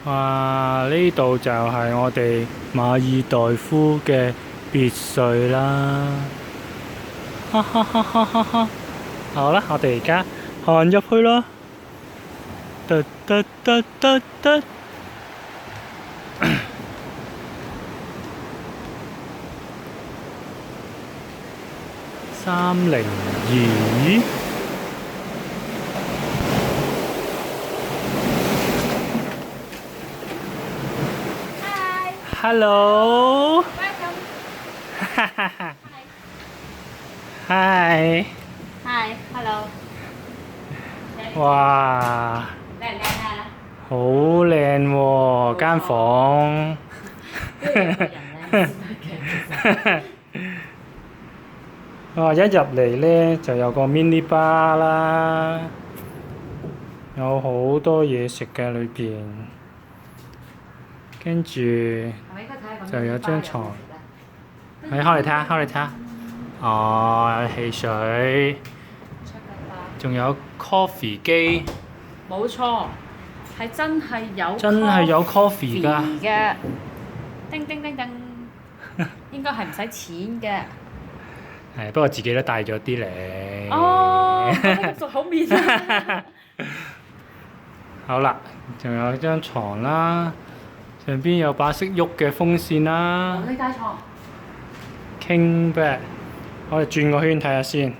哇！呢度就係我哋馬爾代夫嘅別墅啦。哈哈哈哈哈哈！好啦，我哋而家行入去啦。得得得得得。302。Hello. Welcome. 哈哈哈。Hi. Hi. Hello. 哇！靚唔靚啊？好靚喎間房。哇！一入嚟呢，就有個 mini bar 啦，有好多嘢食嘅裏邊，跟住就有張床。你開嚟睇下，開嚟睇下。哦，有汽水，仲有 coffee 機。冇錯，係真係有。真係有 coffee 㗎。嘅。叮叮叮叮，應該係唔使錢嘅。係，不過自己都帶咗啲嚟。哦，咁熟口面啊！好啦，仲有張床啦，上邊有把識喐嘅風扇啦。呢間床。King bed，我哋轉個圈睇下先。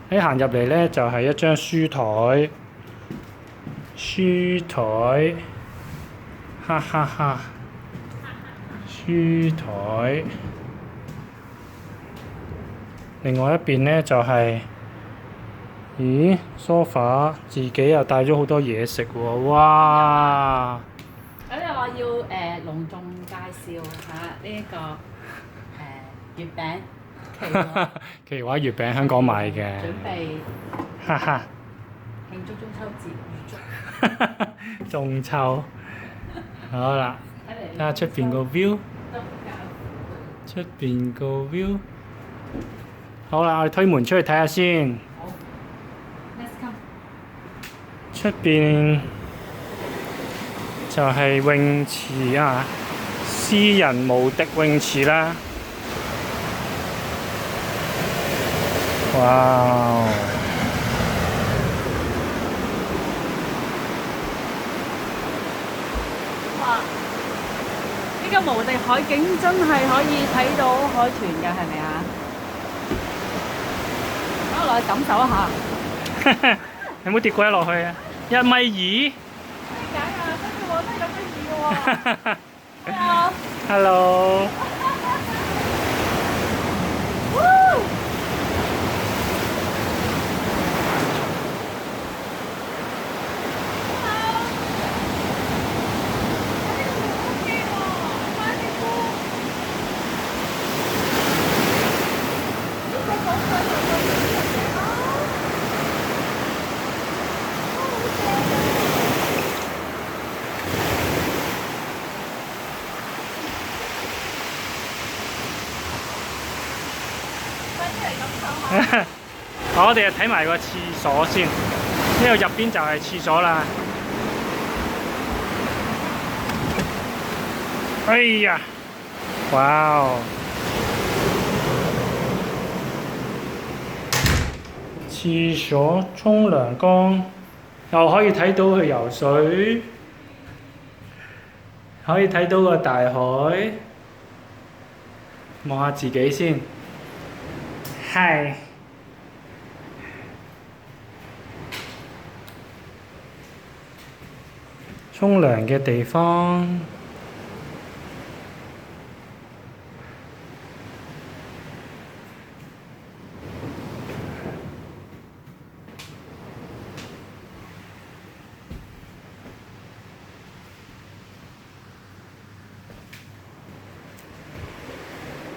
一行入嚟呢，就係一張書台，書台，哈哈哈，書台。另外一邊呢，就係、咦，sofa 自己又帶咗好多嘢食喎，哇！咁又話要隆重介紹下呢一個月餅奇華月餅香港買嘅。準備哈哈。慶祝中秋節預祝。中秋。好啦，睇下出邊個 view。出邊個 view。好啦，我哋推門出去睇下先。好。Let's come。出邊就係泳池啊，私人無敵泳池啦。哇！哇！呢個無敵海景真係可以睇到海豚㗎，係咪啊？我落去感受一下。有冇跌過落去啊？1.2米。真係假㗎？跟住我真係咁嘅意喎。Hello。我哋睇埋個廁所先，呢度入邊就係廁所啦。哎呀！哇哦！廁所沖涼缸，又可以睇到佢游水，可以睇到個大海，望下自己先。係。沖涼嘅地方。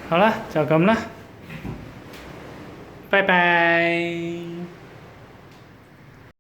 好啦，就咁啦，拜拜。